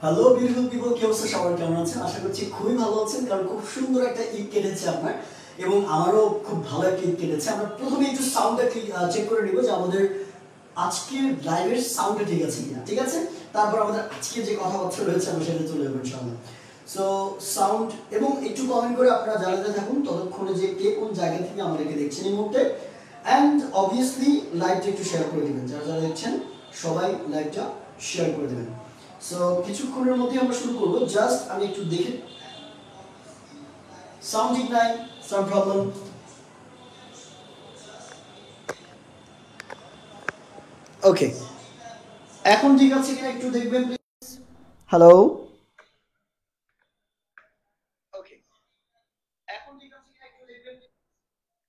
Hello beautiful people, কি অবস্থা সবার, কেমন আছেন? আশা করছি খুবই ভালো আছেন, কারণ খুব সুন্দর একটা ঈদ কেটেছে আপনার এবং আমারও খুব ভালো একটা ঈদ কেটেছে। আমরা প্রথমে একটু সাউন্ডটা চেক করে নিব যে আমাদের আজকের লাইভের সাউন্ডটা ঠিক আছে কিনা। ঠিক আছে, তারপর আমাদের আজকের যে কথাবার্তা রয়েছে আমরা সেটা চলে যাবো ইনশাআল্লাহ। সো সাউন্ড এবং একটু কমেন্ট করে আপনারা জানাতে থাকুন ততক্ষণে যে কে কোন জায়গা থেকে আমাদেরকে দেখছেন এই মুহূর্তে। অ্যান্ড অবভিয়াসলি লাইভটা একটু শেয়ার করে দিবেন, যারা যারা দেখছেন সবাই লাইভটা শেয়ার করে দেবেন। সো কিছুক্ষণের মধ্যে আমরা শুরু করব। জাস্ট আমি একটু দেখে, সাউন্ড ঠিক নাই, সাউন্ড প্রবলেম। ওকে, এখন ঠিক আছে কিনা একটু দেখবেন প্লিজ। হ্যালো, ওকে, এখন ঠিক আছে কিনা একটু দেখবেন।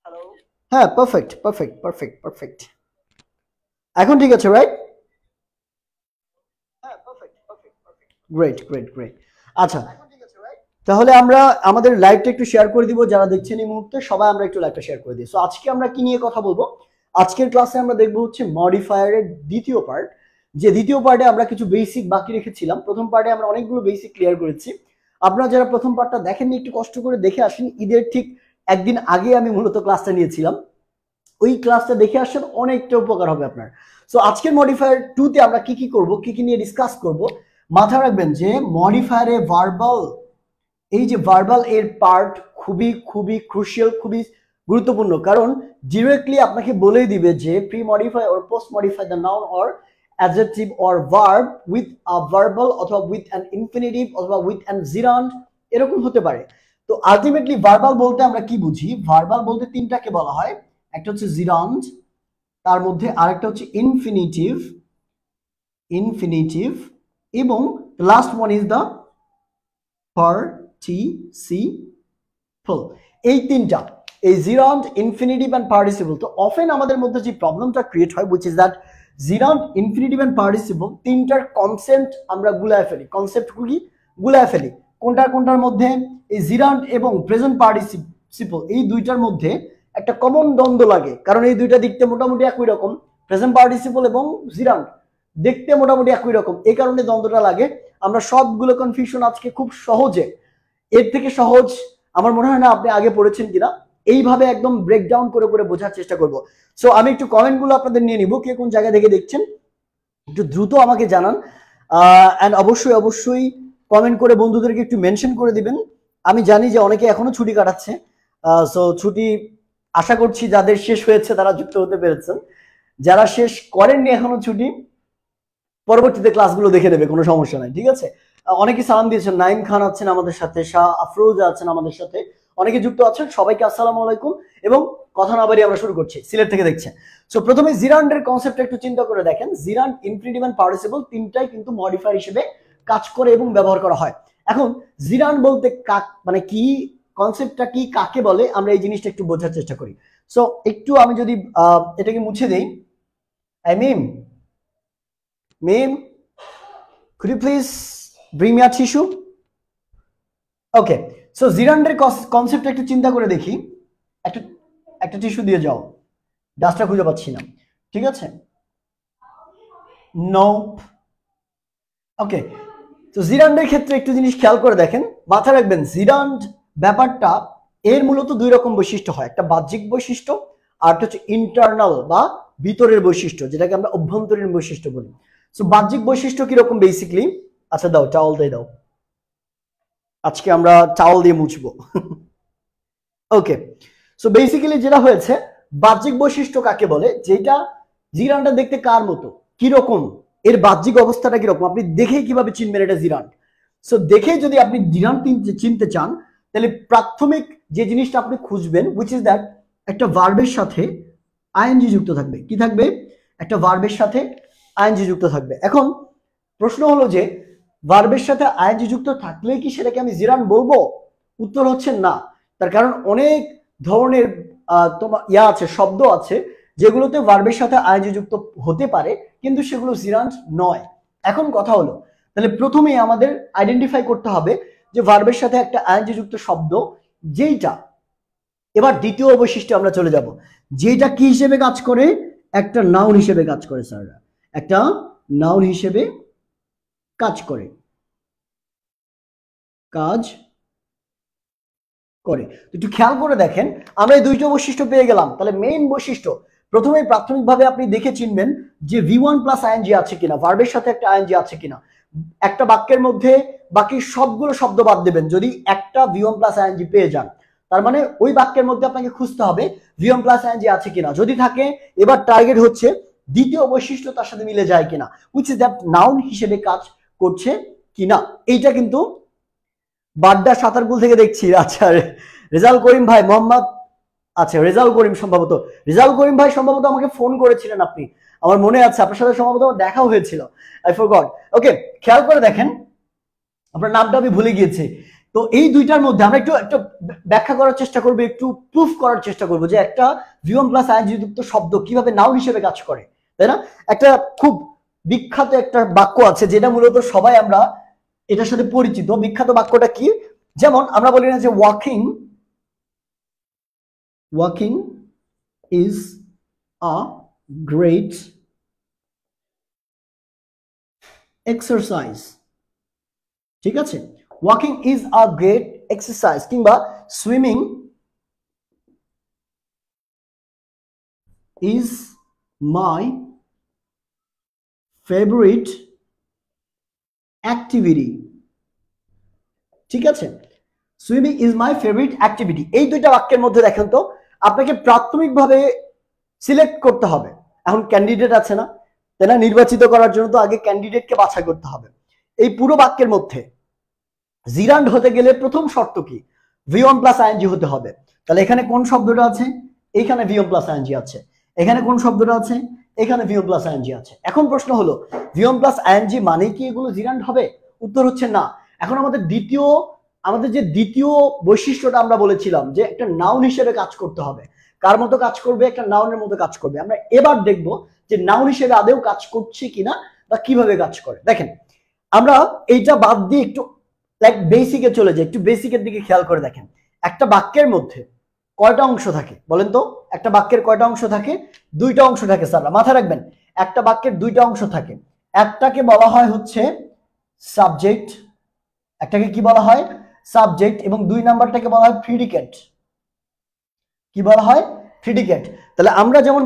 হ্যালো, হ্যাঁ, পারফেক্ট পারফেক্ট পারফেক্ট পারফেক্ট। এখন ঠিক আছে, রাইট? হ্যাঁ, perfect perfect perfect. Great great great. আচ্ছা, তাহলে আমরা আমাদের লাইভটা একটু শেয়ার করে দিব। যারা দেখছেন এই মুহূর্তে সবাই আমরা একটু লাইভটা শেয়ার করে দিই। সো আজকে আমরা কি নিয়ে কথা বলবো? আজকের ক্লাসে আমরা দেখবো হচ্ছে মডিফায়ারের দ্বিতীয় পার্ট। যে দ্বিতীয় পার্টে আমরা কিছু বেসিক বাকি রেখেছিলাম। প্রথম পার্টে আমরা অনেকগুলো বেসিক ক্লিয়ার করেছি। আপনারা যারা প্রথম পার্টটা দেখেননি একটু কষ্ট করে দেখে আসেন। ঈদের ঠিক একদিন আগে আমি মূলত ক্লাসটা নিয়েছিলাম, ওই ক্লাসটা দেখে আসেন, অনেকটা উপকার হবে আপনার। সো আজকের মডিফায়ার 2 তে আমরা কি কি করব, কি কি নিয়ে ডিসকাস করব, মাথায় রাখবেন যে মডিফায়ারে ভার্বাল, এই যে ভার্বাল এর পার্ট খুবই খুবই ক্রুশিয়াল, খুবই গুরুত্বপূর্ণ। কারণ ডিরেক্টলি আপনাকে বলেই দিবে যে pre modify or post modify the noun or adjective or verb with a verbal অথবা উইথ অ্যান ইনফিনিটিভ অথবা উইথ অ্যান জিরান্ড, এরকম হতে পারে। তো আলটিমেটলি ভার্বাল বলতে আমরা কি বুঝি? ভার্বাল বলতে তিনটাকে বলা হয়। একটা হচ্ছে জিরান্ড, তার মধ্যে আরেকটা হচ্ছে ইনফিনিটিভ, ইনফিনিটিভ, এবং last one is the participle. এই তিনটা, এই জিরান্ড, ইনফিনিটিভ এন্ড পার্টিসিপল। তো অফেন আমাদের মধ্যে যে প্রবলেমটা ক্রিয়েট হয় which is that gerund, infinitive and participle তিনটার কনসেপ্ট আমরা গুলায় ফেলি, কনসেপ্টগুলি গুলায় ফেলি। কোনটার কোনটার মধ্যে? এই জিরান্ড এবং প্রেজেন্ট পার্টিসিপল, এই দুইটার মধ্যে একটা কমন দ্বন্দ্ব লাগে, কারণ এই দুইটা দেখতে মোটামুটি একই রকম। প্রেজেন্ট পার্টিসিপল এবং জিরান্ড দেখতে মোটামুটি একই রকম, এই কারণে দ্বন্দ্বটা লাগে। আমরা সবগুলো কনফিউশন আজকে খুব সহজে, এর থেকে সহজ আমার মনে হয় না আপনি আগে পড়েছেন কিনা, এইভাবে একদম ব্রেকডাউন করে করে বোঝার চেষ্টা করব। সো আমি একটু কমেন্টগুলো আপনাদের নিয়ে নিব, কে কোন জায়গা থেকে দেখছেন একটু দ্রুত আমাকে জানান। অ্যান্ড অবশ্যই অবশ্যই কমেন্ট করে বন্ধুদেরকে একটু মেনশন করে দিবেন। আমি জানি যে অনেকে এখনো ছুটি কাটাচ্ছে, সো ছুটি আশা করছি যাদের শেষ হয়েছে তারা যুক্ত হতে পেরেছেন। যারা শেষ করেননি এখনো ছুটি, পরবর্তীতে ক্লাসগুলো দেখে নেবে, কোনো সমস্যা নাই, ঠিক আছে? অনেকে সালাম দিয়েছেন, নাইম খান আছেন আমাদের সাথে, শাহ আফরোজা আছেন আমাদের সাথে, অনেকে যুক্ত আছেন, সবাইকে আসসালামু আলাইকুম। এবং কথা না বাড়িয়ে আমরা শুরু করছি। সিলেট থেকে দেখছেন। সো প্রথমে জিরান্ডের কনসেপ্টটা একটু চিন্তা করে দেখেন। জিরান্ড, ইনফিনিটিভ এন্ড পার্টিসিপল তিনটাই কিন্তু মডিফায়ার হিসেবে কাজ করে এবং ব্যবহার করা হয়। এখন জিরান্ড বলতে মানে কি, কনসেপ্টটা কি, কাকে বলে, আমরা এই জিনিসটা একটু বোঝার চেষ্টা করি। সো একটু আমি যদি এটাকে মুছে দেই, Ma'am, could you please bring me a tissue? Okay, so জিরান্ডের কনসেপ্ট একটু চিন্তা করে দেখি। একটা টিস্যু দিয়ে যাও, ডাস্টটা খুঁজে পাচ্ছি না, ঠিক আছে? নো, ওকে। তো জিরান্ডের ক্ষেত্রে একটু জিনিস খেয়াল করে দেখেন, মাথায় রাখবেন জিরান্ড ব্যাপারটা এর মূলত দুই রকম বৈশিষ্ট্য হয়, একটা বাহ্যিক বৈশিষ্ট্য আর একটা হচ্ছে ইন্টারনাল বা ভিতরের বৈশিষ্ট্য, যেটাকে আমরা অভ্যন্তরীণ বৈশিষ্ট্য বলি। সো বাহ্যিক বৈশিষ্ট্য কিরকম বেসিকলি? আচ্ছা দাও, চাউল দিয়ে দাও, আজকে আমরা চাউল দিয়ে মুছবো। ওকে, সো বেসিক্যালি যেটা হয়েছে, বাহ্যিক বৈশিষ্ট্য কাকে বলে? যেটা জিরানটা দেখতে কার মতো, কিরকম, এর বাহ্যিক অবস্থাটা কিরকম, আপনি দেখেই কিভাবে চিনবেন এটা জিরান। সো দেখে যদি আপনি জিরান চিনতে চান, তাহলে প্রাথমিক যে জিনিসটা আপনি খুঁজবেন উইচ ইজ দ্যাট একটা ভার্বের সাথে আইএনজি যুক্ত থাকবে। কি থাকবে? একটা ভার্বের সাথে আইএনজি যুক্ত থাকবে। এখন প্রশ্ন হলো যে ভার্বের সাথে আইএনজি যুক্ত থাকলে কি সেটাকে আমি জিরান বলবো? উত্তর হচ্ছে না। তার কারণ অনেক ধরনের তোমার আছে, শব্দ আছে যেগুলোতে ভার্বের সাথে আইএনজি যুক্ত হতে পারে, কিন্তু সেগুলো জিরান্ট নয়। এখন কথা হলো, তাহলে প্রথমেই আমাদের আইডেন্টিফাই করতে হবে যে ভার্বের সাথে একটা আইএনজি যুক্ত শব্দ, যেইটা এবার দ্বিতীয় বৈশিষ্ট্যে আমরা চলে যাব, যেটা কি হিসেবে কাজ করে? একটা নাউন হিসেবে কাজ করে স্যাররা, একটা নাউন হিসেবে কাজ করে। কাজ করে। একটু খেয়াল করে দেখেন, আমরা এই দুইটা বৈশিষ্ট্য পেয়ে গেলাম। তাহলে মেইন বৈশিষ্ট্য প্রথমেই প্রাথমিকভাবে আপনি দেখে চিনবেন যে V1 প্লাস আইএনজি আছে কিনা, ভার্বের সাথে একটা আইএনজি আছে কিনা। একটা বাক্যের মধ্যে বাকি সবগুলো শব্দ বাদ দেবেন যদি একটা V1 প্লাস আইএনজি পেয়ে যান। তার মানে ওই বাক্যের মধ্যে আপনাকে খুঁজতে হবে V1 প্লাস আইএনজি আছে কিনা। যদি থাকে, এবার টার্গেট হচ্ছে দ্বিতীয় বৈশিষ্ট্য তার সাথে মিলে যায় কিনা, হুইচ ইজ দ্যাট নাউন হিসেবে কাজ করছে কিনা। এইটা কিন্তু বাড্ডা সাঁতারপুল থেকে দেখছি। আচ্ছা, রেজাল করিম ভাই, মোহাম্মদ, আচ্ছা রেজাল করিম, সম্ভবত রেজাল করিম ভাই সম্ভবত আমাকে ফোন করেছিলেন আপনি, আমার মনে আছে আপনার সাথে সম্ভবত দেখাও হয়েছিল, আই ফরগট। ওকে, খেয়াল করে দেখেন, আপনার নামটা আমি ভুলে গিয়েছি। তো এই দুইটার মধ্যে আমরা একটু একটু ব্যাখ্যা করার চেষ্টা করবো, একটু প্রুফ করার চেষ্টা করবো যে একটা V1 প্লাস আইএনজি যুক্ত শব্দ কিভাবে নাউন হিসেবে কাজ করে, তাই না? একটা খুব বিখ্যাত একটা বাক্য আছে যেটা মূলত সবাই আমরা এটার সাথে পরিচিত। বিখ্যাত বাক্যটা কি? যেমন আমরা বলি না যে walking is a great exercise, ঠিক আছে? Walking is a great exercise, কিংবা swimming is my favourite activity, ঠিক আছে? Swimming is my favourite activity. এই দুইটা বাক্যের মধ্যে দেখেন তো, আপনাকে প্রাথমিকভাবে সিলেক্ট করতে হবে। এখন ক্যান্ডিডেট আছে না, তাই না? নির্বাচিত করার জন্য তো আগে ক্যান্ডিডেটকে বাছাই করতে হবে। এই পুরো বাক্যের মধ্যে জিরান্ড হতে গেলে প্রথম শর্ত কি? V1 প্লাস আইএনজি হতে হবে। তাহলে এখানে কোন শব্দটা আছে? এখানে V1 প্লাস আইএনজি আছে। এখানে কোন শব্দটা আছে? এখানে V1 প্লাস আইএনজি আছে। এখন প্রশ্ন হলো, V1 প্লাস আইএনজি মানে কি এগুলো জিরান্ড হবে? উত্তর হচ্ছে না। এখন আমাদের যে দ্বিতীয় বৈশিষ্ট্যটা আমরা বলেছিলাম যে একটা নাউন হিসেবে কাজ করতে হবে। কার মতো কাজ করবে? একটা নাউনের মতো কাজ করবে। আমরা এবার দেখব যে নাউন হিসেবে আদৌ কাজ করছে কিনা বা কিভাবে কাজ করে। দেখেন, আমরা এইটা বাদ দিয়ে একটু লাইক বেসিকে চলে যাই, একটু বেসিকের দিকে খেয়াল করে দেখেন। একটা বাক্যের মধ্যে কয়টা অংশ থাকে বলেন তো? একটা বাক্যের কয়টা অংশ থাকে? দুইটা অংশ থাকে স্যাররা, মাথায় রাখবেন। একটা বাক্যের দুইটা অংশ থাকে। একটাকে বলা হয় হচ্ছে সাবজেক্ট, একটাকে কি বলা হয়? সাবজেক্ট, এবং দুই নাম্বারটাকে বলা হয় প্রিডিকেট। কি বলা হয়? প্রিডিকেট। তাহলে আমরা যেমন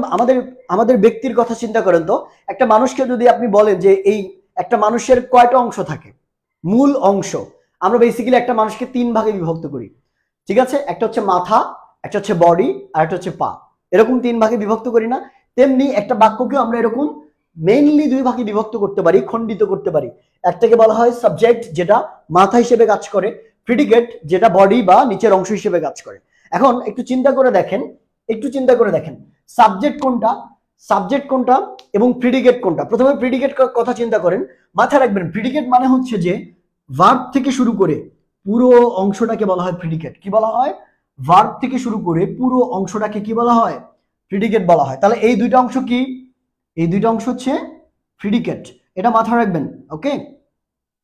আমাদের ব্যক্তির কথা চিন্তা করেন তো, একটা মানুষকে যদি আপনি বলেন যে এই একটা মানুষের কয়টা অংশ থাকে, মূল অংশ, আমরা বেসিক্যালি একটা মানুষকে তিন ভাগে বিভক্ত করি, ঠিক আছে? একটা হচ্ছে মাথা, একটা হচ্ছে বডি, আর একটা হচ্ছে পা। এরকম তিন ভাগে বিভক্ত করি না? তেমনি একটা বাক্যকেও আমরা এরকম মেইনলি দুই ভাগে বিভক্ত করতে পারি, খণ্ডিত করতে পারি। একটাকে বলা হয় সাবজেক্ট, যেটা মাথা হিসেবে কাজ করে, প্রিডিকেট যেটা বডি বা নিচের অংশ হিসেবে কাজ করে। এখন একটু চিন্তা করে দেখেন সাবজেক্ট কোনটা এবং প্রিডিকেট কোনটা। প্রথমে প্রিডিকেট কথা চিন্তা করেন, মাথায় রাখবেন প্রিডিকেট মানে হচ্ছে যে ভার্ব থেকে শুরু করে পুরো অংশটাকে বলা হয় প্রিডিকেট। কি বলা হয়? ভার্ব থেকে শুরু করে পুরো অংশটাকে কি বলা হয়? প্রিডিকেট বলা হয়। তাহলে এই দুইটা অংশ কি? এই দুইটা অংশ হচ্ছে প্রিডিকেট, এটা মাথায় রাখবেন। ওকে,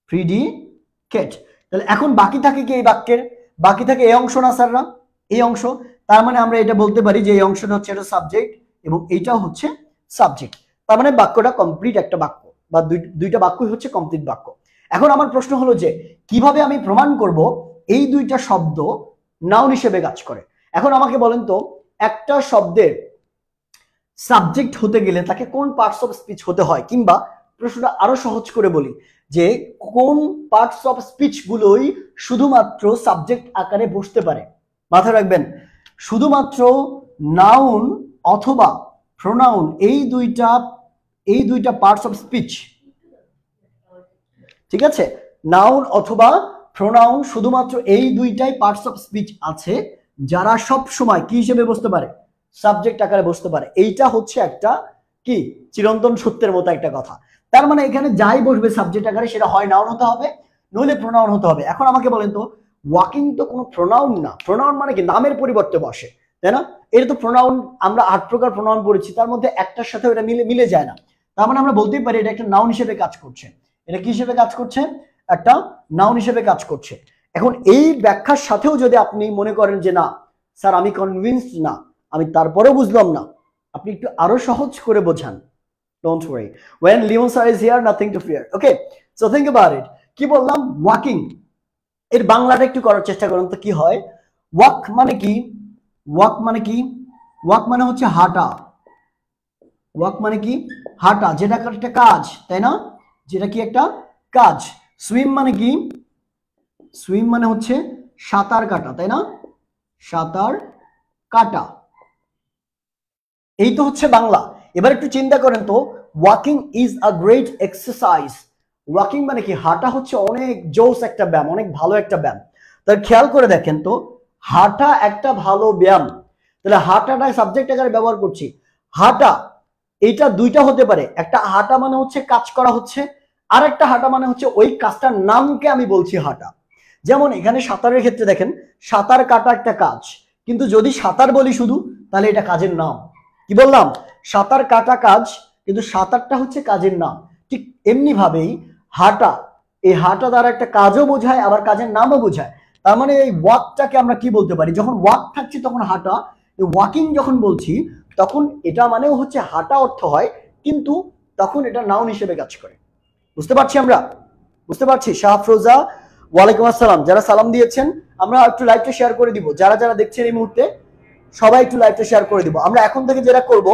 প্রিডিকেট। তাহলে এখন বাকি থাকে কি এই বাক্যের? বাকি থাকে এই অংশ না স্যাররা? এই অংশ। তার মানে আমরা এটা বলতে পারি যে এই অংশটা হচ্ছে এটা সাবজেক্ট এবং এইটাও হচ্ছে সাবজেক্ট। তার মানে বাক্যটা কমপ্লিট একটা বাক্য, বা দুইটা বাক্যই হচ্ছে কমপ্লিট বাক্য। এখন আমার প্রশ্ন হলো যে কিভাবে আমি প্রমাণ করব এই দুইটা শব্দ নাউন হিসেবে কাজ করে? এখন আমাকে বলেন তো, একটা শব্দের সাবজেক্ট হতে গেলে তাকে কোন পার্টস অফ স্পিচ হতে হয়, কিংবা প্রশ্নটা আরো সহজ করে বলি যে কোন পার্টস অফ স্পিচ গুলোই শুধুমাত্র সাবজেক্ট আকারে বসতে পারে? মাথায় রাখবেন, শুধুমাত্র নাউন অথবা প্রোনাউন, এই দুইটা পার্টস অফ স্পিচ, ঠিক আছে? নাউন অথবা প্রোনাউন, শুধুমাত্র এই দুইটাই পার্টস অফ স্পিচ আছে যারা সব সময় কি হিসেবে বসতে পারে? সাবজেক্ট আকারে বসতে পারে। এইটা হচ্ছে একটা কি চিরন্তন সত্যের মতো একটা কথা। তার মানে এখানে যাই বসবে সাবজেক্ট আকারে সেটা হয় নাউন হতে হবে, নইলে প্রোনাউন হতে হবে। এখন আমাকে বলেন তো, ওয়াকিং তো কোনো প্রোনাউন না। প্রোনাউন মানে কি? নামের পরিবর্তে বসে, তাই না? এটা তো প্রোনাউন, আমরা 8 প্রকার প্রোনাউন পড়েছি, তার মধ্যে একটার সাথে এটা মিলে যায় না। তার মানে আমরা বলতেই পারি এটা একটা নাউন হিসেবে কাজ করছে। এটা কি হিসেবে কাজ করছে? একটা নাউন হিসেবে কাজ করছে। এখন এই ব্যাখ্যার সাথেও যদি আপনি মনে করেন যে না স্যার আমি কনভিন্সড না, আমি তারপরেও বুঝলাম না, আপনি একটু আরো সহজ করে বোঝান। Don't worry. When Leon sir is here, nothing to fear. Okay, so think about it. কি বললাম? ওয়াকিং, এর বাংলাটা একটু করার চেষ্টা করুন তো কি হয়। ওয়াক মানে কি? ওয়াক মানে কি? ওয়াক মানে হচ্ছে হাঁটা। ওয়াক মানে কি? হাঁটা, যেটা একটা কাজ, তাই না? যেটা কি একটা কাজ। সুইম মানে কি? সুইম মানে হচ্ছে সাঁতার কাটা, তাই না? সাঁতার কাটা, এই তো হচ্ছে বাংলা। এবার একটু চিন্তা করেন তো, walking is a great exercise. Walking মানে কি? হাঁটা হচ্ছে অনেক জোস একটা ব্যায়াম, অনেক ভালো একটা ব্যায়াম। তাহলে খেয়াল করে দেখেন তো, হাঁটা একটা ভালো ব্যায়াম। তাহলে হাঁটাটা সাবজেক্ট আকারে ব্যবহার করছি। হাঁটা এইটা দুইটা হতে পারে, একটা হাঁটা মানে হচ্ছে কাজ করা হচ্ছে, আর একটা হাঁটা মানে হচ্ছে ওই কাজটার নামকে আমি বলছি হাঁটা। যেমন এখানে সাঁতারের ক্ষেত্রে দেখেন, সাঁতার কাটা একটা কাজ, কিন্তু যদি সাঁতার বলি শুধু, তাহলে এটা কাজের নাম। কি বললাম? সাঁতার কাটা কাজ, কিন্তু সাঁতারটা হচ্ছে কাজের নাম। ঠিক এমনি ভাবেই হাঁটা, এই হাঁটা দ্বারা একটা কাজও বোঝায়, আবার কাজের নামও বোঝায়। তার মানে এই ওয়াকটাকে আমরা কি বলতে পারি? যখন ওয়াক থাকছে তখন হাঁটা, ওয়াকিং যখন বলছি তখন এটা মানেও হচ্ছে হাঁটা অর্থ হয়, কিন্তু তখন এটা নাউন হিসেবে কাজ করে। বুঝতে পারছি আমরা? বুঝতে পারছি। শাহফরোজা, ওয়ালাইকুম আসসালাম। যারা সালাম দিয়েছেন, আমরা একটু লাইভটা শেয়ার করে দিব। যারা যারা দেখছেন এই মুহূর্তে, সবাই একটু লাইভটা শেয়ার করে দিব। আমরা এখন থেকে যেটা করব,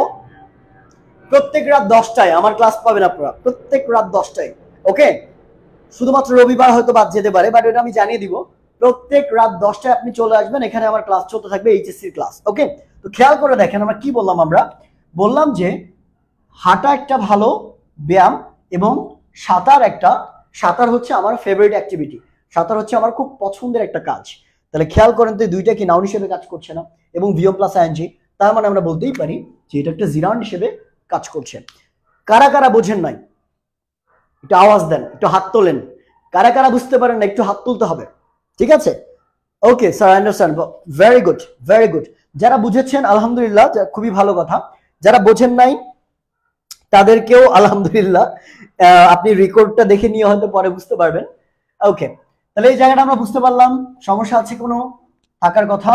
প্রত্যেক রাত 10টায় আমার ক্লাস পাবেন আপনারা, প্রত্যেক রাত 10টায়। ওকে, শুধুমাত্র রবিবার হয়তো বাদ যেতে পারে, বাট এটা আমি জানিয়ে দিব। প্রত্যেক রাত 10টায় আপনি চলে আসবেন, এখানে আমার ক্লাস চলতে থাকবে, এইচএসসির ক্লাস। ওকে, তো খেয়াল করে দেখেন আমরা কি বললাম। আমরা বললাম যে হাঁটা একটা ভালো ব্যায়াম, এবং সাঁতার হচ্ছে আমার ফেভারিট অ্যাক্টিভিটি। সাঁতার হচ্ছে আমার খুব পছন্দের একটা কাজ। তাহলে খেয়াল করেন তো, দুইটা কি নাউন হিসেবে কাজ করছে না? এবং ভিএম প্লাস আইএনজি, তার মানে আমরা বলতেই পারি যে এটা একটা জিরান্ড হিসেবে কাজ করছে। কারা কারা বোঝেন নাই একটু আওয়াজ দেন, একটু হাত তোলেন। কারা কারা বুঝতে পারেন না একটু হাত তুলতে হবে, ঠিক আছে? Okay sir, understand, very good, very good. যারা বুঝেছেন আলহামদুলিল্লাহ, খুবই ভালো কথা। যারা বোঝেন নাই তাদেরকেও আলহামদুলিল্লাহ, আপনি রেকর্ডটা দেখে নিয়ে হয়তো পরে বুঝতে পারবেন। ওকে, তাহলে এই জায়গাটা আমরা বুঝতে পারলাম। সমস্যা আছে কোনো? থাকার কথা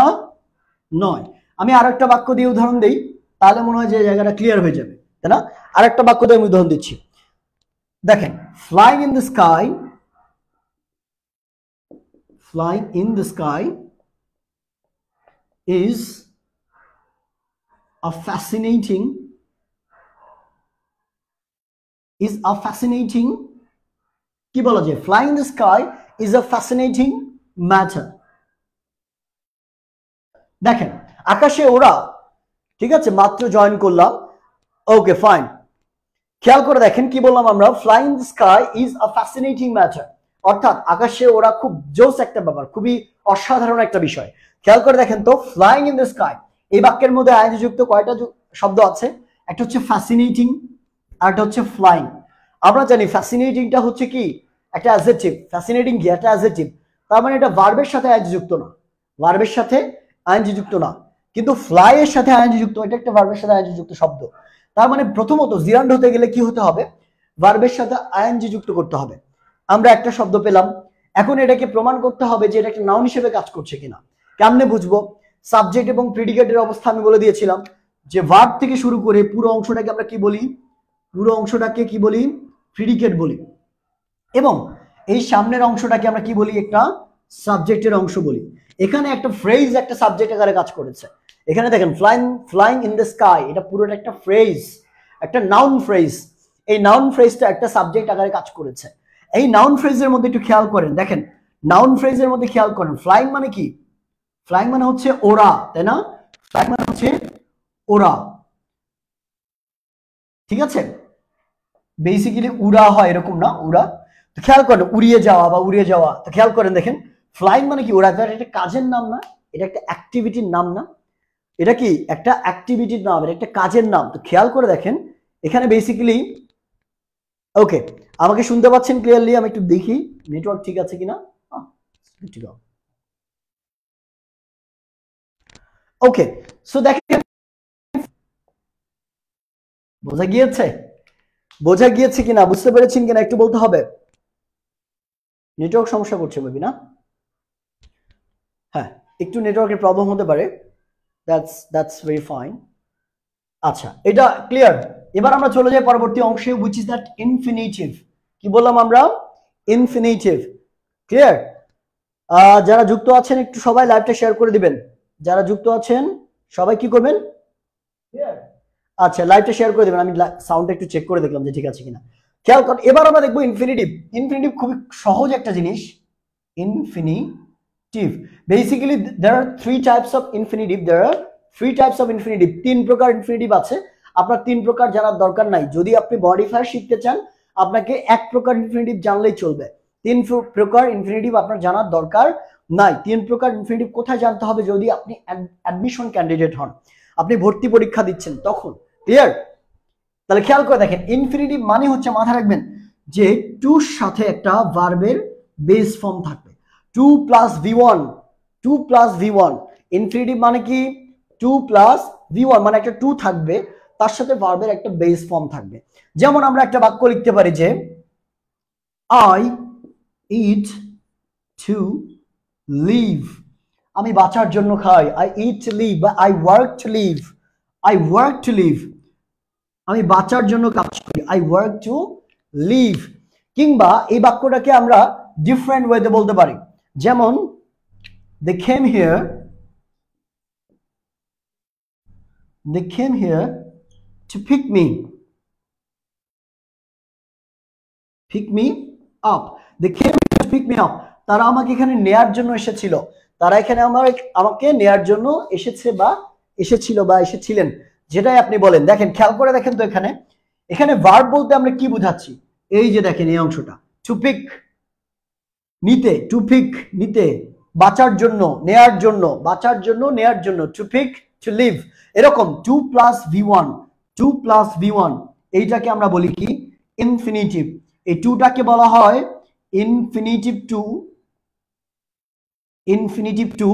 নয়। আমি আর একটা বাক্য দিয়ে উদাহরণ দিই, তাহলে মনে হয় যে জায়গাটা ক্লিয়ার হয়ে যাবে, তাই না? আর একটা বাক্য দিয়ে আমি উদাহরণ দিচ্ছি। দেখেন, flying in the sky, flying in the sky is a fascinating কি বলা যায়? flying in the sky is a fascinating matter. দেখেন, আকাশে ওরা, ঠিক আছে, মাত্র জয়েন করলাম। ওকে ফাইন, খেয়াল করে দেখেন কি বললাম আমরা, flying in the sky is a fascinating matter, অর্থাৎ আকাশে ওরা খুব জোস একটা ব্যাপার, খুবই অসাধারণ একটা বিষয়। খেয়াল করে দেখেন তো, ফ্লাইং ইন দ্য স্কাই, এই বাক্যের মধ্যে আইএনজি যুক্ত কয়টা শব্দ আছে? একটা হচ্ছে ফ্যাসিনেটিং, আর একটা হচ্ছে ফ্লাইং। আমরা জানি ফ্যাসিনেটিংটা হচ্ছে কি একটা অ্যাডজেক্টিভ, ফ্যাসিনেটিং কি একটা অ্যাডজেক্টিভ, তার মানে এটা ভার্বের সাথে আইএনজি যুক্ত না, ভার্বের সাথে আইএনজি যুক্ত না। কিন্তু ফ্লাই এর সাথে আইএনজি যুক্ত, এটা একটা ভার্বের সাথে আইএনজি যুক্ত শব্দ। তার মানে প্রথমত জিরান্ড হতে গেলে কি হতে হবে? ভার্বের সাথে আইএনজি যুক্ত করতে হবে। আমরা একটা শব্দ পেলাম, এখন এটাকে প্রমাণ করতে হবে যে এটা একটা নাউন হিসেবে কাজ করছে কিনা। কেমনে বুঝবো? সাবজেক্ট এবং প্রিডিকেটের অবস্থা আমি বলে দিয়েছিলাম, যে ভার্ব থেকে শুরু করে পুরো অংশটাকে আমরা কি বলি? পুরো অংশটাকে কি বলি? প্রিডিকেট বলি। এবং এই সামনের অংশটাকে আমরা কি বলি? একটা সাবজেক্টের অংশ বলি। এখানে একটা ফ্রেজ একটা সাবজেক্ট আকারে কাজ করেছে। এখানে দেখেন, ফ্লাইং ইন দ্য স্কাই, এটা পুরোটা একটা ফ্রেজ, একটা নাউন ফ্রেজ। এই নাউন ফ্রেজটা একটা সাবজেক্ট আকারে কাজ করেছে। এই নাউন ফ্রেজের মধ্যে একটু খেয়াল করেন, দেখেন নাউন ফ্রেজের মধ্যে খেয়াল করেন, ফ্লাইং মানে কি? ফ্লাইং মানে হচ্ছে ওরা, তাই না? ফ্লাইং মানে হচ্ছে ওরা, ঠিক আছে? বেসিক্যালি উড়া হয় এরকম না, উড়া। তো খেয়াল করেন, উড়িয়ে যাওয়া বা উড়িয়ে যাওয়া। তো খেয়াল করেন দেখেন, ফ্লাইং মানে কি? ওরা। এটা একটা কাজের নাম না, এটা একটা অ্যাক্টিভিটির নাম না, এটা কি একটা অ্যাক্টিভিটির নাম, এটা একটা কাজের নাম। তো খেয়াল করে দেখেন এখানে বেসিক্যালি, ওকে আমাকে শুনতে পাচ্ছেন ক্লিয়ারলি? আমি একটু দেখি নেটওয়ার্ক ঠিক আছে কিনা। ওকে, সো দেখেন, বোঝা গিয়েছে? বোঝা গিয়েছে কিনা, বুঝতে পেরেছেন কিনা একটু বলতে হবে। নেটওয়ার্ক সমস্যা করছে মেবি, না? হ্যাঁ, একটু নেটওয়ার্কের প্রবলেম হতে পারে, দ্যাটস ভেরি ফাইন। আচ্ছা, এটা ক্লিয়ার। এবার আমরা চলে যাই পরবর্তী অংশে, which is that infinitive। কি বললাম আমরা? ইনফিনিটিভ। ক্লিয়ার? যারা যুক্ত আছেন একটু সবাই লাইভটা শেয়ার করে দিবেন। যারা যুক্ত আছেন সবাই কি করবেন? আচ্ছা, লাইভটা শেয়ার করে দিবেন। আমি সাউন্ডটা একটু চেক করে দেখলাম যে ঠিক আছে কিনা। খেয়াল করুন, এবার আমরা দেখবো ইনফিনিটিভ। ইনফিনিটিভ খুবই সহজ একটা জিনিস। Infinitive basically there are three types of infinitive. There are three types of infinitive. তিন প্রকার ইনফিনিটিভ আছে। আপনার তিন প্রকার জানার দরকার নাই। যদি আপনি মডিফায়ার শিখতে চান আপনাকে এক প্রকার ইনফিনিটিভ জানলেই চলবে। তিন প্রকার ইনফিনিটিভ আপনার জানার দরকার নাই। তিন প্রকার ইনফিনিটিভ কোথায় জানতে হবে? যদি আপনি অ্যাডমিশন ক্যান্ডিডেট হন, আপনি ভর্তি পরীক্ষা দিচ্ছেন তখন। ক্লিয়ার? তাহলে খেয়াল করে দেখেন, ইনফিনিটিভ মানে হচ্ছে, মাথায় রাখবেন যে টুর সাথে একটা ভার্বের বেস ফর্ম থাকবে। 2 + v1, 2 + v1। ইনফিনিটিভ মানে কি? 2 + v1 মানে একটা 2 থাকবে, তার সাথে ভার্বের একটা বেস ফর্ম থাকবে। যেমন আমরা একটা বাক্য লিখতে পারি যে I eat to live। আমি বাঁচার জন্য খাই। I eat to live বা I work to live। I work to live, আমি বাঁচার জন্য কাজ করি। I work to live। কিংবা এই বাক্যটাকে আমরা ডিফারেন্ট ওয়েতে বলতে পারি। যেমন they came here to pick me up। they came here to pick me up। তারা আমাকে এখানে নেয়ার জন্য এসেছিল। তারা এখানে আমাকে নেয়ার জন্য এসেছে বা এসেছিল বা এসেছিলেন, যেটাই আপনি বলেন। দেখেন, খেয়াল করে দেখেন তো এখানে ভার্ব বলতে আমরা কি বুঝাচ্ছি? এই যে দেখেন এই অংশটা, টু পিক নিতে, টু পিক নিতে, বাঁচার জন্য, নেয়ার জন্য, বাঁচার জন্য, নেয়ার জন্য, টু পিক, টু লিভ। এরকম 2 + v1, 2 + v1 এইটাকে আমরা বলি কি? ইনফিনিটিভ। এই টুটাকে বলা হয় ইনফিনিটিভ টু, ইনফিনিটিভ টু।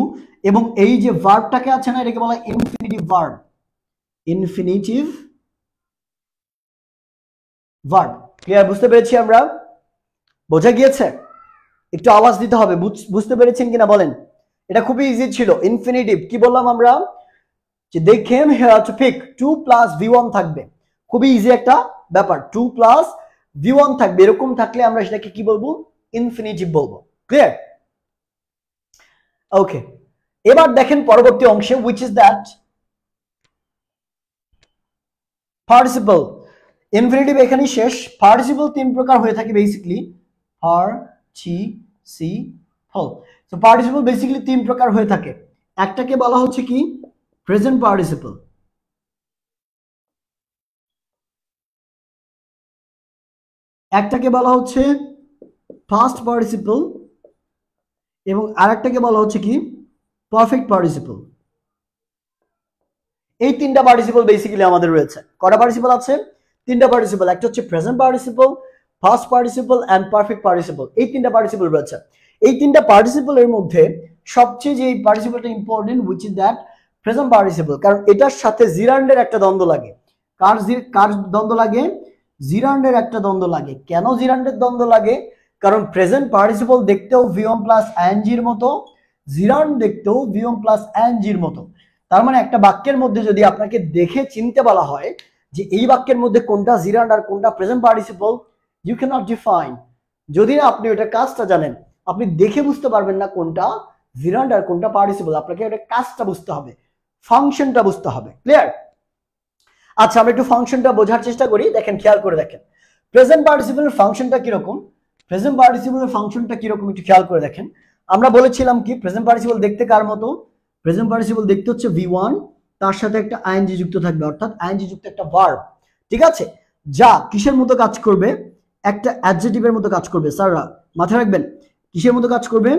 এবং এই যে ভার্বটাকে আছে না, এটাকে বলা হয় infinitive verb. Infinitive verb. Clear? বুঝতে পেরেছি আমরা? বোঝা গিয়েছে? একটু আওয়াজ দিতে হবে। বুঝতে পেরেছেন কিনা বলেন? এটা খুবই ইজি ছিল। ইনফিনিটিভ কি বললাম আমরা? যে they came here to pick, 2 + v1 থাকবে। খুবই ইজি একটা ব্যাপার। 2 + v1 থাকবে। এরকম থাকলে আমরা সেটাকে কি বলবো? ইনফিনিটিভ বলবো। ক্লিয়ার? ওকে, এবার দেখেন পরবর্তী অংশে, which is that participle। Infinitive এখানেই শেষ। পার্টিসিপল তিন প্রকার হয়ে থাকে বেসিক্যালি। তো পার্টিসিপল বেসিক্যালি তিন প্রকার হয়ে থাকে। একটাকে বলা হচ্ছে কি? Present participle. একটাকে বলা হচ্ছে পাস্ট পার্টিসিপল এবং আরেকটাকে বলা হচ্ছে কি? Perfect participle. এই তিনটা পার্টিসিপল বেসিক্যালি আমাদের রয়েছে। কটা পার্টিসিপল আছে? তিনটা পার্টিসিপল। একটা হচ্ছে present participle, past participle and perfect participle. এই তিনটা পার্টিসিপল রয়েছে। এই তিনটা পার্টিসিপলের মধ্যে সবচেয়ে যে পার্টিসিপলটা important, which is that present participle. কারণ এটার সাথে জিরান্ডের একটা দ্বন্দ্ব লাগে। কার দ্বন্দ্ব লাগে? জিরান্ডের একটা দ্বন্দ্ব লাগে। কেন জিরান্ডের দ্বন্দ্ব লাগে? কারণ প্রেজেন্ট পার্টিসিপল দেখতেও v1 + ing এর মতো, জিরান্ড দেখতেও v1 + ing এর মতো। তার মানে একটা বাক্যের মধ্যে যদি আপনাকে দেখে চিনতে বলা হয় যে এই বাক্যের মধ্যে কোনটা জিরান্ড আর কোনটা present participle, you can not define. যদি আপনি ওটা কাজটা জানেন, আপনি দেখে বুঝতে পারবেন না কোনটা জিরান্ড আর কোনটা পার্টিসিপল। আপনাকে ওটা কাজটা বুঝতে হবে, ফাংশনটা বুঝতে হবে। ক্লিয়ার? আচ্ছা, আমরা একটু ফাংশনটা বোঝার চেষ্টা করি। দেখেন, খেয়াল করে দেখেন প্রেজেন্ট পার্টিসিপলের ফাংশনটা কিরকম। প্রেজেন্ট পার্টিসিপলের ফাংশনটা কিরকম একটু খেয়াল করে দেখেন। আমরা বলেছিলাম কি প্রেজেন্ট পার্টিসিপল দেখতে কার মতো? প্রেজেন্ট পার্টিসিপল দেখতে হচ্ছে v1, তার সাথে একটা আইএনজি যুক্ত থাকবে, অর্থাৎ আইএনজি যুক্ত একটা ভার্ব। ঠিক আছে? যা কিসের মতো কাজ করবে? একটা অ্যাডজেক্টিভের মতো কাজ করবে। স্যাররা মাথায় রাখবেন, কিসের মতো কাজ করবে?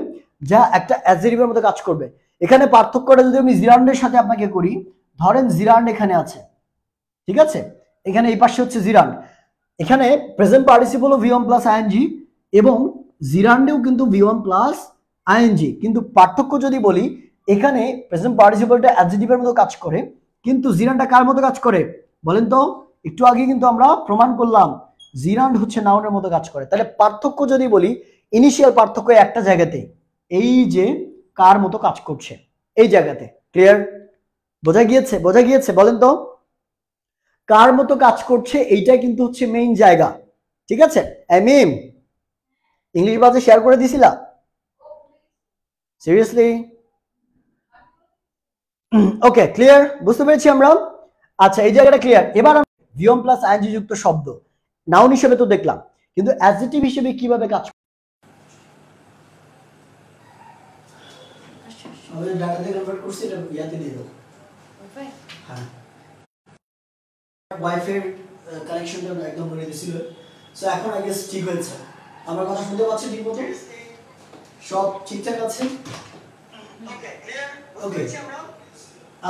যা একটা অ্যাডজেক্টিভের মতো কাজ করবে। এখানে পার্থক্যটা যদি আমি জিরান্ডের সাথে আপনাকে করি, ধরেন জিরান্ড এখানে আছে, ঠিক আছে? এখানে এই পাশে হচ্ছে জিরান্ড। এখানে প্রেজেন্ট পার্টিসিপল v1 + ing এবং জিরান্ডেও কিন্তু v1 + ing। কিন্তু পার্থক্য যদি বলি, এখানে প্রেজেন্ট পার্টিসিপলটা অ্যাডজেক্টিভের মতো কাজ করে, কিন্তু জিরান্ডটা কার মতো কাজ করে বলেন তো? একটু আগে কিন্তু আমরা প্রমাণ করলাম জিরান্ড হচ্ছে নাউনের মতো কাজ করে। তাহলে পার্থক্য যদি বলি, ইনিশিয়াল পার্থক্য একটা জায়গাতে, এই যে কার মতো কাজ করছে এই জায়গাতে। ক্লিয়ার? বোঝা গিয়েছে? বোঝা গিয়েছে? বলেন তো কার মতো কাজ করছে, এইটা কিন্তু হচ্ছে মেইন জায়গা। ঠিক আছে? মিম ইংলিশ বাজে শেয়ার করে দিছিলা? সিরিয়াসলি? ওকে, ক্লিয়ার? বুঝতে পেরেছি আমরা? আচ্ছা, এই জায়গাটা ক্লিয়ার। এবার ভিওম প্লাস আইএনজি যুক্ত শব্দ নাউন হিসেবে তো দেখলাম, কিন্তু অ্যাডজেক্টিভ হিসেবে কিভাবে কাজ করে? আমাদের ডাটাতে কনভার্ট করছি, এটা ইয়াতে দিয়ে দাও। হ্যাঁ, ওয়াইফাই কানেকশনটা একদম বলে দিছিল। সো এখন আই গেস ঠিক হয়েছে। আমার কথা শুনতে পাচ্ছেন ঠিক মতো? সব ঠিকঠাক আছে? ওকে, ক্লিয়ার? ওকে,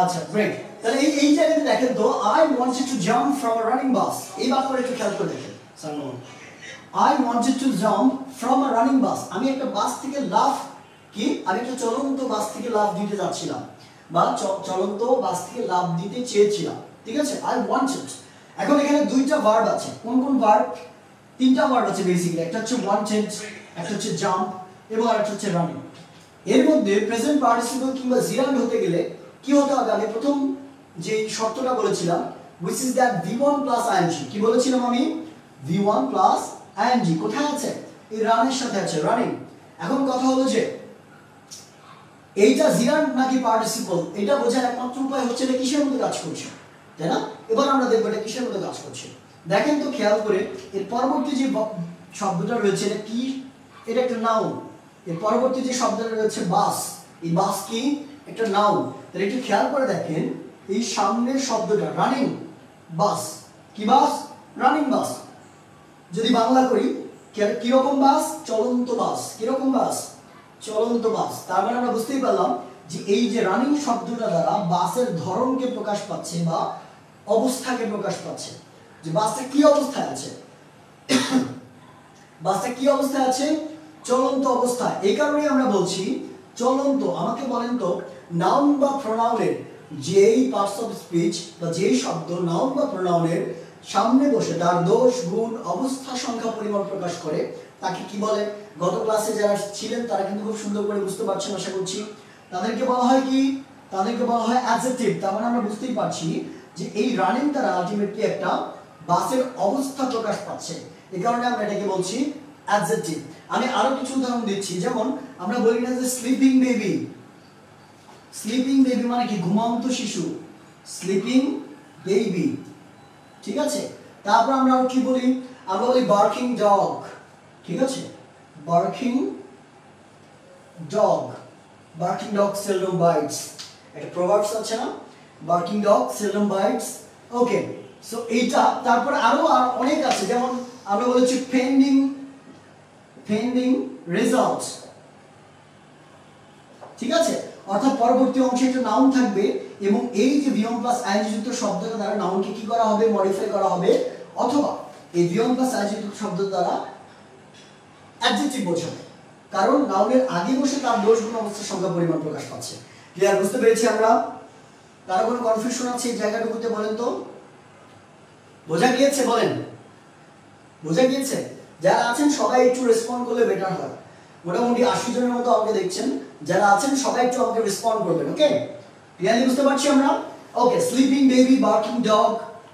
আচ্ছা, গ্রেট। তাহলে এই জায়গাতে দেখেন তো, I wanted to jump from a running bus. এই বাক্যটা একটু খেয়াল করে দেখেন। I wanted to jump from a running bus. আমি একটা বাস থেকে লাফ, কি আমি একটা চলন্ত বাস থেকে লাফ দিতে যাচ্ছিলাম, বা চলন্ত বাস থেকে লাফ দিতে চেয়েছিলাম। ঠিক আছে, আই ওয়ান্টেড। এখন এখানে দুইটা ভার্ব আছে। কোন কোন ভার্ব? তিনটা ভার্ব আছে বেসিক্যালি। একটা হচ্ছে ওয়ান্টেড, একটা হচ্ছে জাম্প, এবং আরেকটা হচ্ছে রানিং। এর মধ্যে প্রেজেন্ট পার্টিসিপল কিংবা জিরান্ড হতে গেলে কি হতে হবে? আমি প্রথম যে শর্তটা বলেছিলাম, which is that v1 plus ing। কি বলেছিলাম আমি? v1 plus ing কোথায় আছে? এই রানের সাথে আছে, রানিং। এখন কথা হলো যে এইটা জিরান্ড নাকি পার্টিসিপল, এটা বোঝার একমাত্র উপায় হচ্ছে এটা কিসের মধ্যে কাজ করছে, তাই না? এবার আমরা দেখবো এটা কিসের মধ্যে কাজ করছে। দেখেন তো খেয়াল করে, এর পরবর্তী যে শব্দটা রয়েছে এটা কি? এটা একটা নাউন। এর পরবর্তী যে শব্দটা রয়েছে বাস, এই বাস কি? একটা নাউন। তাহলে একটু খেয়াল করে দেখেন, এই সামনের শব্দটা রানিং বাস। কি বাস? Running bus. যদি বাংলা করি, কিরকম বাস? চলন্ত বাস। কিরকম বাস? চলন্ত বাস। তার মানে আমরা বুঝতেই পারলাম যে এই যে রানিং শব্দটা দ্বারা বাসের ধরনকে প্রকাশ পাচ্ছে বা অবস্থাকে প্রকাশ পাচ্ছে, যে বাসটা কি অবস্থায় আছে। বাসটা কি অবস্থায় আছে? চলন্ত অবস্থায়। এই কারণেই আমরা বলছি চলন্ত। আমাকে বলেন তো, নাউন বা প্রোনাউনের যেই পার্টস অফ স্পিচ বা যেই শব্দ নাউন বা প্রোনাউনের সামনে বসে তার দোষ, গুণ, অবস্থা, সংখ্যা, পরিমাণ প্রকাশ করে, তাকে কি বলে? গত ক্লাসে যারা ছিলেন তারা কিন্তু খুব সুন্দর করে বুঝতে পারছেন আশা করছি। তাদেরকে বলা হয় কি? তাদেরকে বলা হয় অ্যাডজেক্টিভ। তার মানে আমরা বুঝতেই পারছি যে এই রানিং দ্বারা আলটিমেটলি একটা বাসের অবস্থা প্রকাশ পাচ্ছে। এই কারণে আমরা এটাকে বলছি অ্যাডজেক্টিভ। আমি আরো কিছু উদাহরণ দিচ্ছি। যেমন আমরা বলি না যে স্লিপিং বেবি। স্লিপিং বেবি মানে কি? ঘুমন্ত শিশু। স্লিপিং বেবি, ঠিক আছে? তারপর আমরা কি বলি? আমরা বলি বার্কিং ডগ। ঠিক আছে, barking dog. Barking dog seldom bites. একটা প্রভার্বস আছে না, বার্কিং ডগ সেলডম বাইটস। ওকে, সো এইটা। তারপর আরো অনেক আছে। যেমন আমরা বলেছি পেন্ডিং রেজাল্ট। ঠিক আছে, অর্থাৎ পরবর্তী অংশে একটা নাউন থাকবে এবং এই যে ভিওম প্লাস আইএনজি যুক্ত শব্দের দ্বারা নাউনকে কি করা হবে? মডিফাই করা হবে, অথবা এই ভিওম প্লাস আইএনজি যুক্ত শব্দ দ্বারা অ্যাডজেক্টিভ বোঝাবে, কারণ নাউনের আগে বসে তার দোষ, গুণ, অবস্থা, সংখ্যা, পরিমাণ প্রকাশ পাচ্ছে। ক্লিয়ার? বুঝতে পেরেছি আমরা? কারো কোনো কনফিউশন আছে এই জায়গাটুকুতে? বলেন তো, বোঝা গিয়েছে? বলেন, বোঝা গিয়েছে? যারা আছেন সবাই একটু রেসপন্ড করলে বেটার হয়। মোটামুটি 80 জনের মতো আমাকে দেখছেন। যারা আছেন সবাই একটু আমাকে রেসপন্ড করবেন। ওকে, ক্লিয়ারলি বুঝতে পারছি আমরা? Okay, sleeping baby, barking dog,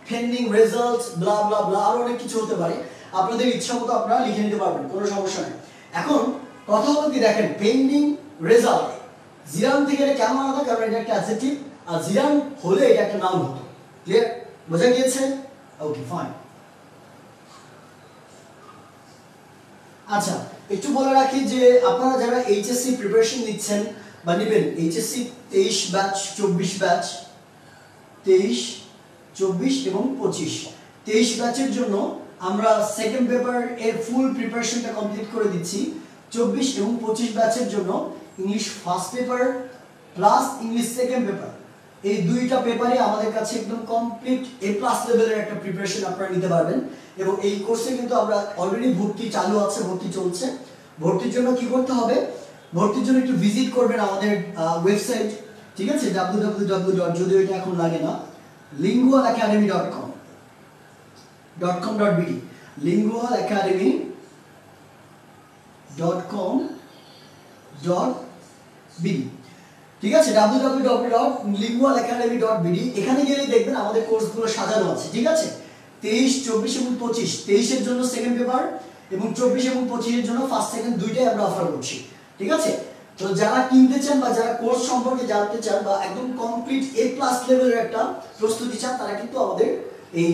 pending result, blah blah blah, আরো অনেক কিছু হতে পারে। আপনাদের ইচ্ছা মতো আপনারা লিখে নিতে পারবেন, কোনো সমস্যা নেই। এখন কথা হলো কি, দেখেন পেন্ডিং রেজাল্ট জিরান থেকে এটা কেমন আলাদা? কারণ এটা একটা অ্যাডজেক্টিভ, আর জিরান হলে এটা একটা নাউন হতো। ক্লিয়ার? বোঝা গিয়েছে? ওকে, ফাইন। আচ্ছা, একটু বলে রাখি যে আপনারা যারা এইচএসসি প্রিপারেশন নিচ্ছেন বা নেবেন, এইচএসসি 23 ব্যাচ, 24 ব্যাচ, 23, 24 এবং 25, 23 ব্যাচের জন্য আমরা সেকেন্ড পেপার এর ফুল প্রিপারেশনটা কমপ্লিট করে দিচ্ছি। 24 এবং 25 ব্যাচের জন্য English first paper plus English second paper, এই দুইটা পেপারে আমাদের কাছে একদম কমপ্লিট এ প্লাস লেভেলের একটা প্রিপারেশন আপনারা নিতে পারবেন। এবং এই কোর্সে কিন্তু আমরা অলরেডি ভর্তি চালু আছে, ভর্তি চলছে। ভর্তির জন্য কি করতে হবে? ভর্তির জন্য একটু ভিজিট করবেন আমাদের ওয়েবসাইট, ঠিক আছে, www. যদিও এটা এখন লাগে না, lingualacademy.com.bd, lingualacademy.com.bd, ঠিক আছে, www.lingualacademy.bd। এখানে গেলে দেখবেন আমাদের কোর্সগুলো সাজানো আছে। ঠিক আছে, 23, 24 এবং 25, 23 এর জন্য সেকেন্ড পেপার এবং 24 এবং 25 এর জন্য ফার্স্ট সেকেন্ড দুইটাই আমরা অফার করছি। ঠিক আছে, তো যারা কিনতে চান বা যারা কোর্স সম্পর্কে জানতে চান বা একদম কমপ্লিট A+ লেভেলের একটা প্রস্তুতি চান তারা কিন্তু আমাদের এই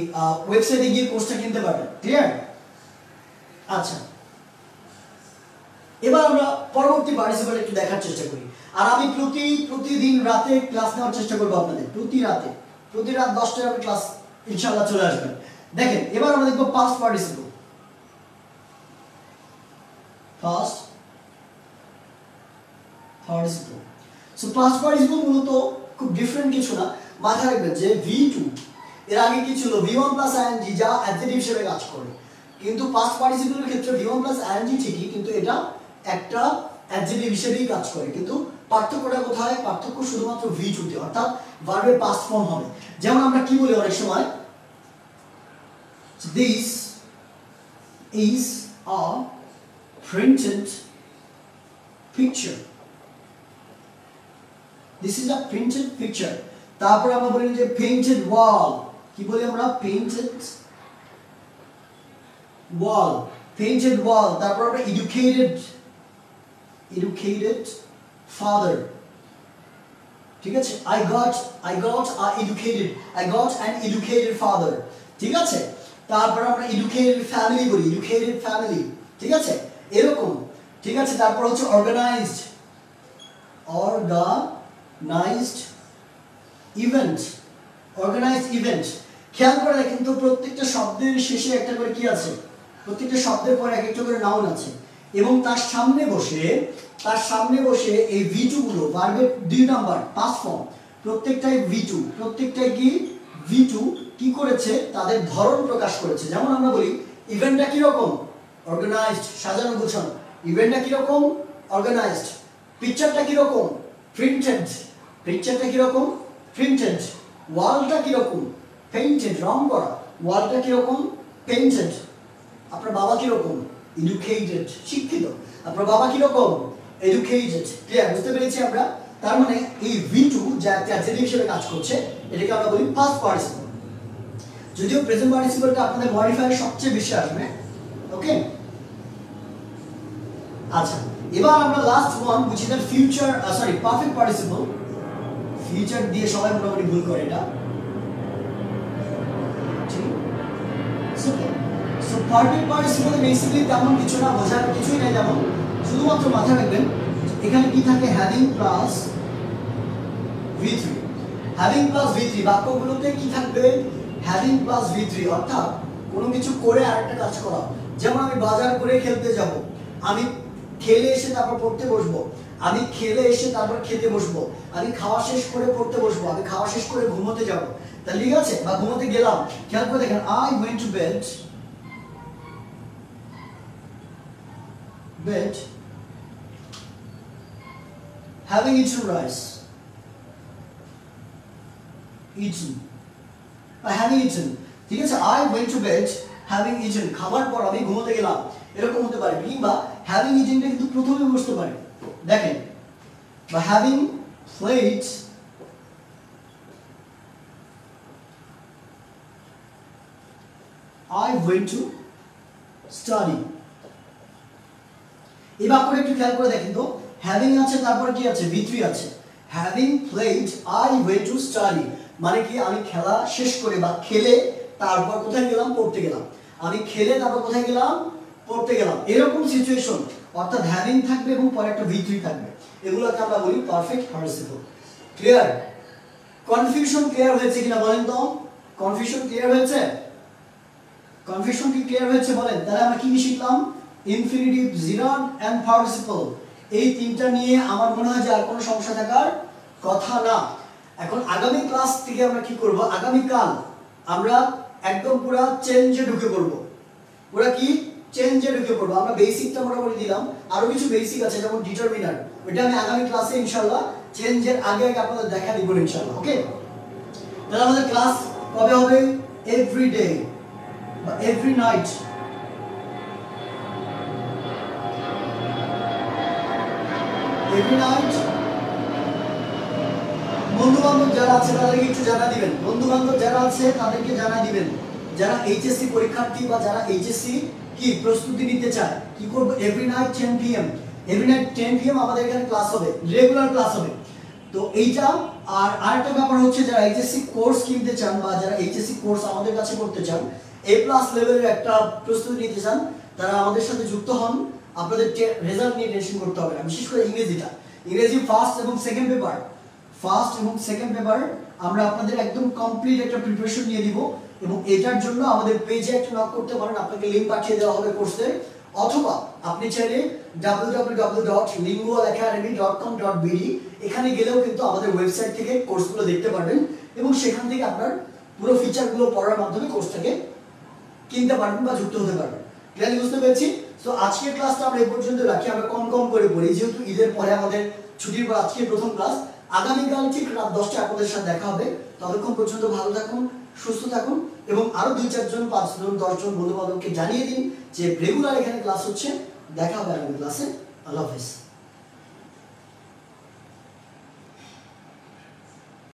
ওয়েবসাইটে গিয়ে কোর্সটা কিনতে পারবেন। ক্লিয়ার? আচ্ছা, এবার আমরা পরবর্তী পার্টিসিপেন্ট একটু দেখার চেষ্টা করি। আর আমি প্রতিদিন রাতে ক্লাস নেওয়ার চেষ্টা করবো আপনাদের, প্রতি রাত 10টায় আমরা ক্লাস ইনশাআল্লাহ চলে আসবেন। দেখেন এবার আমরা দেখবো past participle. Past participle, so past participle মূলত খুব ডিফারেন্ট কিছু না। মাথায় রাখবেন যে V2 এর আগে কি ছিল V1 প্লাস ing যা অ্যাডজেক্টিভ হিসেবে কাজ করে, কিন্তু পাস্ট পার্টিসিপলের ক্ষেত্রে V1 প্লাস ing ঠিকই, কিন্তু এটা একটা অ্যাডজেক্টিভ হিসেবেই কাজ করে। কিন্তু পার্থক্যটা কোথায়? পার্থক্য শুধুমাত্র V2 তে, অর্থাৎ ভার্বের পাস্ট ফর্ম হবে। যেমন আমরা কি বলি অনেক সময়, this is a printed picture, this is a printed picture। তারপর আমরা বলি যে painted wall, কি বলি আমরা? painted wall, painted wall। তারপর আমরা educated father, ঠিক আছে? I got an educated father, ঠিক আছে? তারপর আমরা educated family বলি, educated family, ঠিক আছে? এরকম, ঠিক আছে? তারপর হচ্ছে organized event। খেয়াল করে দেখেন তো প্রত্যেকটা শব্দের শেষে একটা করে কি আছে? প্রত্যেকটা শব্দের পরে এক একটা করে নাউন আছে, এবং তার সামনে বসে এই V2 গুলো ভার্বের 2 নাম্বার পাস্ট ফর্ম প্রত্যেকটাই V2 কি করেছে? তাদের ধরন প্রকাশ করেছে। যেমন আমরা বলি ইভেন্টটা কি রকম? অর্গানাইজড, সাজানো গোছানো। ইভেন্টটা কি রকম? অর্গানাইজড। পিকচারটা কি রকম? প্রিন্টেড। পিকচারটা কি রকম? প্রিন্টেড। ওয়ালটা কি রকম? পেইন্টেড, রং করা। ওয়ালটা কি রকম? পেইন্টেড। আপনার বাবা কি রকম? এডুকেটেড, শিক্ষিত। আপনার বাবা কি রকম? এডুকেটেড। ক্লিয়ার? বুঝতে পেরেছি আমরা? তার মানে এই V2 যা একটা অ্যাডজেক্টিভ হিসেবে কাজ করছে, এটাকে আমরা বলি পাস্ট পার্টিসিপল। যদিও প্রেজেন্ট পার্টিসিপলটা আপনাদের মডিফায়ার সবচেয়ে বেশি আসবে। ওকে, আচ্ছা, এবার আমরা লাস্ট ওয়ান বুঝি the future, sorry perfect participle. Future দিয়ে সবাই মোটামুটি ভুল করে এটা। সো পারফেক্ট পার্টিসিপল বেসিক্যালি তেমন কিছু না, বোঝার কিছুই নাই। যেমন শুধুমাত্র মাথায় রাখবেন এখানে কি থাকে? Having plus V3। Having plus V3 বাক্যগুলোতে কি থাকবে? হ্যাভিং প্লাস V3, অর্থাৎ কোনো কিছু করে আরেকটা কাজ করা। যেমন আমি বাজার করে খেলতে যাব, আমি খেলে এসে তারপর পড়তে বসবো, আমি খেলে এসে তারপর খেতে বসবো, আমি খাওয়া শেষ করে পড়তে বসবো, আমি খাওয়া শেষ করে ঘুমোতে যাব। তাহলে ঠিক আছে, বা ঘুমোতে গেলাম। খেয়াল করে দেখেন I went to bed having eaten rice, having eaten, ঠিক আছে? I went to bed having eaten, খাবার পর আমি ঘুমোতে গেলাম, এরকম হতে পারে। কিংবা having eaten-টা কিন্তু প্রথমে বসতে পারে, দেখেন। বা having played I went to study। এই বাক্যটা একটু খেয়াল করে দেখেন তো, হ্যাভিং আছে, তারপর কি আছে? V3 আছে। Having played I went to study, মানে কি? আমি খেলা শেষ করে বা খেলে তারপর কোথায় গেলাম? পড়তে গেলাম। আমি খেলে তারপর কোথায় গেলাম? পড়তে গেলাম। এরকম সিচুয়েশন, অর্থাৎ হ্যাভিং থাকবে এবং পরে একটা V3 থাকবে। এগুলোকে আমরা বলি perfect participle. Clear? Confusion clear হয়েছে কিনা বলেন তো? কনফিউশন ক্লিয়ার হয়েছে? কনফিউশন কি ক্লিয়ার হয়েছে বলেন? তাহলে আমরা কি শিখলাম? ইনফিনিটিভ, জিরান্ট এন্ড পার্টিসিপল, এই তিনটা নিয়ে আমার মনে হয় যে আর কোনো সমস্যা থাকার কথা না। এখন আগামী ক্লাস থেকে আমরা কি করব? আগামীকাল আমরা একদম পুরো চেঞ্জে ঢুকে পড়ব। পুরো কি? চেঞ্জে ঢুকে পড়ব। আমরা বেসিকটা মোটামুটি দিলাম, আরো কিছু বেসিক আছে যেমন ডিটারমিনার, ওটা আমি আগামী ক্লাসে ইনশাআল্লাহ চেঞ্জের আগে আপনাদের দেখা দিব ইনশাআল্লাহ। ওকে, তাহলে আমাদের ক্লাস কবে হবে? এভরি ডে বা এভরি নাইট। Every night. বন্ধু বান্ধব যারা আছে তাদেরকে একটু জানা দিবেন, বন্ধু বান্ধব যারা আছে তাদেরকে জানা দিবেন, যারা এইচএসসি পরীক্ষার্থী বা যারা এইচএসসি কি প্রস্তুতি নিতে চায়। কি করব? Every night 10 PM every night 10 PM আমাদের এখানে ক্লাস হবে, রেগুলার ক্লাস হবে। তো এইটা আর আরেকটা ব্যাপার হচ্ছে যারা এইচএসসি কোর্স কিনতে চান বা যারা এইচএসসি কোর্স আমাদের কাছে করতে চান, A+ লেভেলের একটা প্রস্তুতি নিতে চান, তারা আমাদের সাথে যুক্ত হন। আপনাদের রেজাল্ট নিয়ে টেনশন করতে হবে না, বিশেষ করে ইংরেজিটা। ইংরেজি ফার্স্ট এবং সেকেন্ড পেপার আমরা আপনাদের একদম কমপ্লিট একটা প্রিপারেশন নিয়ে দিব, এবং এটার জন্য আমাদের পেজে একটা নক করতে পারেন, আপনাকে লিংক পাঠিয়ে দেওয়া হবে কোর্সের, অথবা আপনি চাইলে www.lingualacademy.com.bd এখানে গেলেও কিন্তু আমাদের ওয়েবসাইট থেকে কোর্সগুলো দেখতে পারবেন, এবং সেখান থেকে আপনার পুরো ফিচারগুলো পড়ার মাধ্যমে কোর্সটাকে কিনতে পারবেন বা যুক্ত হতে পারবেন। ক্লিয়ারলি বুঝতে পেরেছি? সো আজকের ক্লাসটা আমরা এই পর্যন্ত রাখি, আমরা কম করে পড়ি, যেহেতু ঈদের পরে আমাদের ছুটির পর আজকে প্রথম ক্লাস। আগামীকাল ঠিক রাত 10টায় আপনাদের সাথে দেখা হবে। ততক্ষণ পর্যন্ত ভালো থাকুন, সুস্থ থাকুন, এবং আরো 2-4 জন 5 জন 10 জন বন্ধু বান্ধবকে জানিয়ে দিন যে রেগুলার এখানে ক্লাস হচ্ছে। দেখা হবে আগামী ক্লাসে। আল্লাহ হাফেজ।